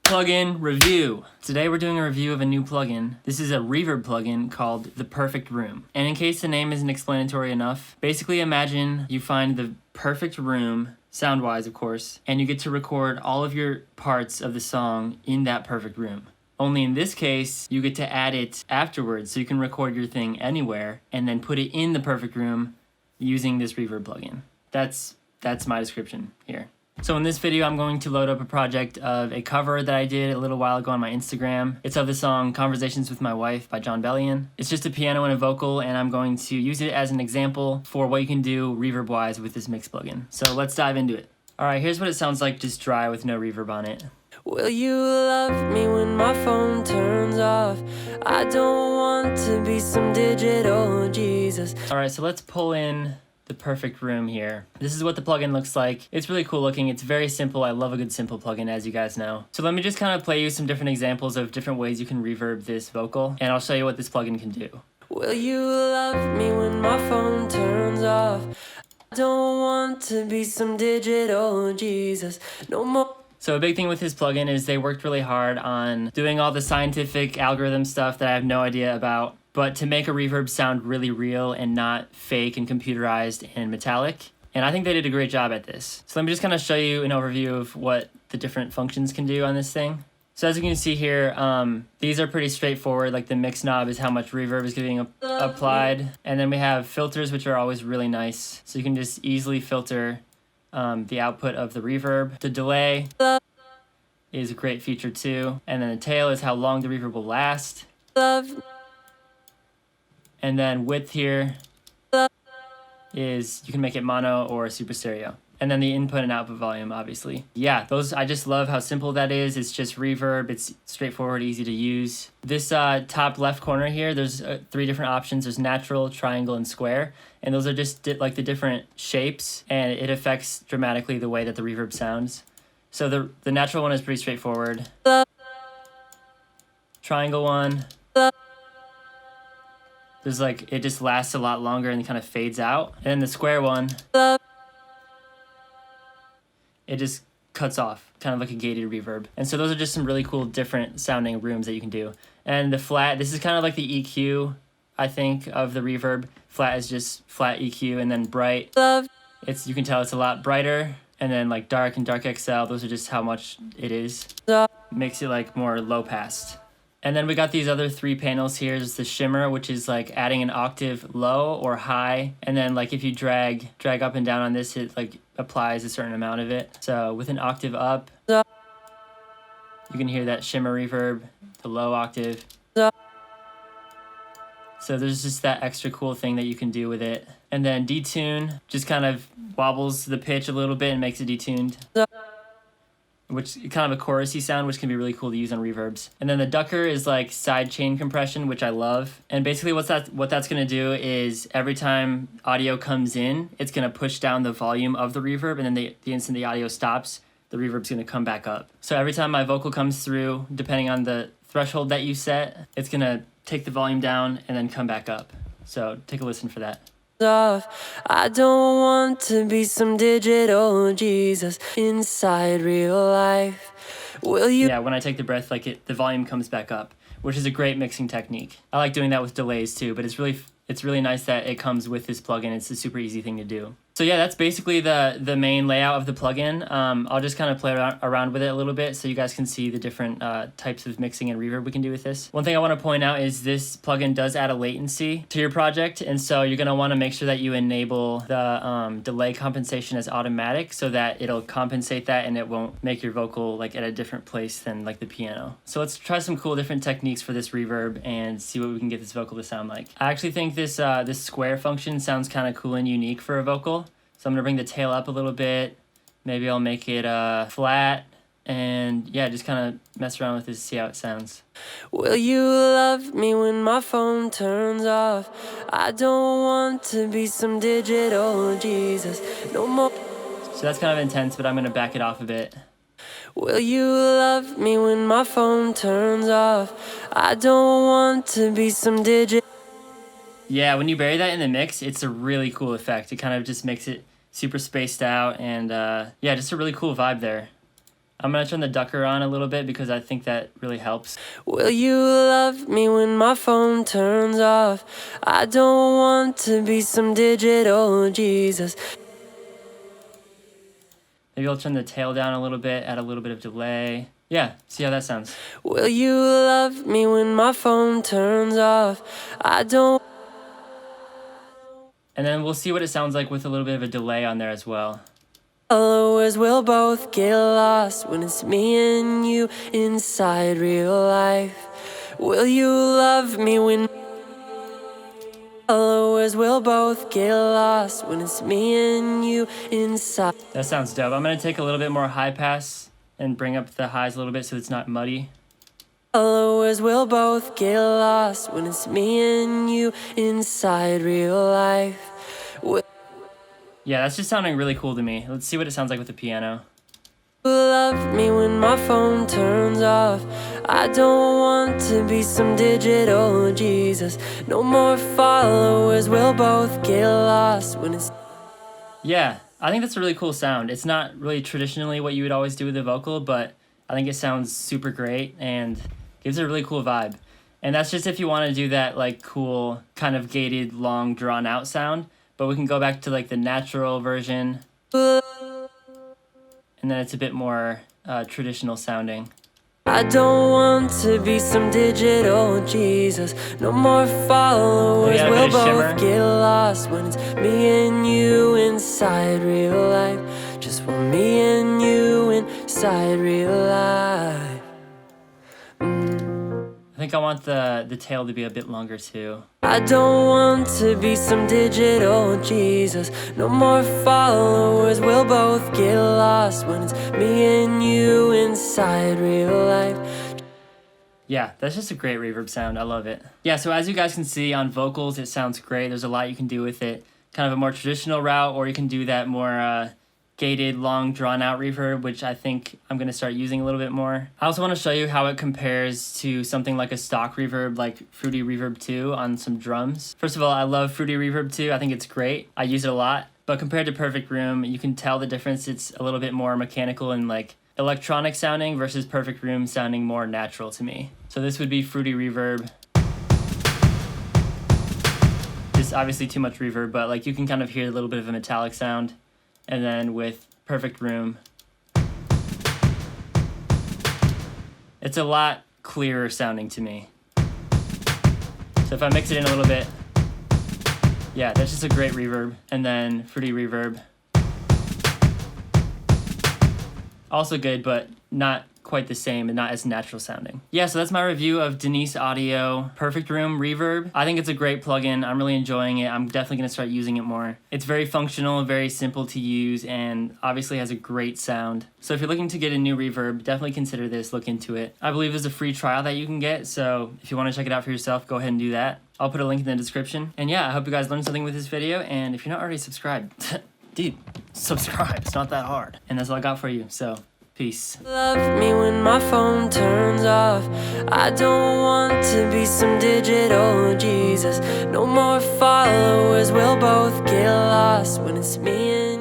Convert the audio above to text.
Plugin review. Today we're doing a review of a new plugin. This is a Reverb plugin called The Perfect Room. And in case the name isn't explanatory enough, basically imagine you find the perfect room, sound-wise of course, and you get to record all of your parts of the song in that perfect room. Only in this case, you get to add it afterwards, so you can record your thing anywhere and then put it in the perfect room using this Reverb plugin. That's my description here. So in this video, I'm going to load up a project of a cover that I did a little while ago on my Instagram. It's of the song Conversations with My Wife by John Bellion. It's just a piano and a vocal, and I'm going to use it as an example for what you can do reverb-wise with this mix plugin. So let's dive into it. All right, here's what it sounds like just dry with no reverb on it. Will you love me when my phone turns off? I don't want to be some digital Jesus. All right, so let's pull in the perfect room here. This is what the plugin looks like. It's really cool looking. It's very simple. I love a good simple plugin, as you guys know. So let me just kind of play you some different examples of different ways you can reverb this vocal, and I'll show you what this plugin can do. Will you love me when my phone turns off? I don't want to be some digital Jesus no more. So a big thing with this plugin is they worked really hard on doing all the scientific algorithm stuff that I have no idea about, but to make a reverb sound really real and not fake and computerized and metallic. And I think they did a great job at this. So let me just kind of show you an overview of what the different functions can do on this thing. So as you can see here, these are pretty straightforward. Like the mix knob is how much reverb is getting applied. And then we have filters, which are always really nice. So you can just easily filter the output of the reverb. The delay is a great feature too. And then the tail is how long the reverb will last. And then width here is you can make it mono or super stereo. And then the input and output volume, obviously. Yeah, I just love how simple that is. It's just reverb. It's straightforward, easy to use. This top left corner here, there's 3 different options. There's natural, triangle, and square. And those are just like the different shapes, and it affects dramatically the way that the reverb sounds. So the natural one is pretty straightforward. Triangle one, there's like, it just lasts a lot longer and kind of fades out. And then the square one, it just cuts off, kind of like a gated reverb. And so those are just some really cool different sounding rooms that you can do. And the flat, this is kind of like the EQ, I think, of the reverb. Flat is just flat EQ, and then bright, you can tell it's a lot brighter. And then like dark and dark XL, those are just how much it is. Makes it like more low pass. And then we got these other 3 panels here. There's the shimmer, which is like adding an octave low or high. And then like if you drag up and down on this, it like applies a certain amount of it. So with an octave up, you can hear that shimmer reverb, the low octave. So there's just that extra cool thing that you can do with it. And then detune just kind of wobbles the pitch a little bit and makes it detuned. Which kind of a chorusy sound, which can be really cool to use on reverbs. And then the ducker is like side chain compression, which I love. And basically what that's going to do is every time audio comes in, it's going to push down the volume of the reverb, and then the instant the audio stops, the reverb's going to come back up. So every time my vocal comes through, depending on the threshold that you set, it's going to take the volume down and then come back up. So take a listen for that. I don't want to be some digital Jesus inside real life. Will you? Yeah, when I take the breath, like the volume comes back up, which is a great mixing technique. I like doing that with delays too, but it's really nice that it comes with this plugin. It's a super easy thing to do. So yeah, that's basically the main layout of the plugin. I'll just kind of play around with it a little bit so you guys can see the different types of mixing and reverb we can do with this. One thing I want to point out is this plugin does add a latency to your project, and so you're going to want to make sure that you enable the delay compensation as automatic so that it'll compensate that and it won't make your vocal like at a different place than like the piano. So let's try some cool different techniques for this reverb and see what we can get this vocal to sound like. I actually think this square function sounds kind of cool and unique for a vocal. So I'm going to bring the tail up a little bit. Maybe I'll make it flat. And yeah, just kind of mess around with this, see how it sounds. Will you love me when my phone turns off? I don't want to be some digital Jesus no more. So that's kind of intense, but I'm going to back it off a bit. Will you love me when my phone turns off? I don't want to be some digital. Yeah, when you bury that in the mix, it's a really cool effect. It kind of just makes it super spaced out and yeah, just a really cool vibe there. I'm gonna turn the ducker on a little bit because I think that really helps. Will you love me when my phone turns off? I don't want to be some digital Jesus. Maybe I'll turn the tail down a little bit, add a little bit of delay. Yeah, see how that sounds. Will you love me when my phone turns off? I don't. And then we'll see what it sounds like with a little bit of a delay on there as well. Followers will both get lost when it's me and you inside real life. Will you love me when followers will both get lost when it's me and you inside? That sounds dope. I'm gonna take a little bit more high pass and bring up the highs a little bit so it's not muddy. Followers will both get lost when it's me and you inside real life. Yeah, that's just sounding really cool to me. Let's see what it sounds like with the piano. Love me when my phone turns off. I don't want to be some digital Jesus. No more followers, we'll both get lost when it's. Yeah, I think that's a really cool sound. It's not really traditionally what you would always do with a vocal, but I think it sounds super great and gives it a really cool vibe. And that's just if you want to do that like cool kind of gated, long, drawn out sound. But we can go back to like the natural version. And then it's a bit more traditional sounding. I don't want to be some digital Jesus. No more followers, we'll both get lost when it's me and you inside real life. Just for me and you inside real life. I think I want the tail to be a bit longer too. I don't want to be some digital Jesus. No more followers, we'll both get lost when it's me and you inside real life. Yeah, that's just a great reverb sound. I love it. Yeah, so as you guys can see on vocals, it sounds great. There's a lot you can do with it. Kind of a more traditional route, or you can do that more gated, long, drawn-out reverb, which I think I'm going to start using a little bit more. I also want to show you how it compares to something like a stock reverb like Fruity Reverb 2 on some drums. First of all, I love Fruity Reverb 2. I think it's great. I use it a lot. But compared to Perfect Room, you can tell the difference. It's a little bit more mechanical and like electronic sounding versus Perfect Room sounding more natural to me. So this would be Fruity Reverb. Just obviously too much reverb, but like you can kind of hear a little bit of a metallic sound. And then with Perfect Room, it's a lot clearer sounding to me. So if I mix it in a little bit, yeah, that's just a great reverb. And then Fruity Reverb, also good, but not quite the same and not as natural sounding. Yeah, so that's my review of Denise Audio Perfect Room Reverb. I think it's a great plugin. I'm really enjoying it. I'm definitely gonna start using it more. It's very functional, very simple to use, and obviously has a great sound. So if you're looking to get a new reverb, definitely consider this, look into it. I believe there's a free trial that you can get, so if you wanna check it out for yourself, go ahead and do that. I'll put a link in the description. And yeah, I hope you guys learned something with this video, and if you're not already subscribed, dude, subscribe, it's not that hard. And that's all I got for you, so peace. Love me when my phone turns off. I don't want to be some digital Jesus. No more followers, we'll both get lost when it's me and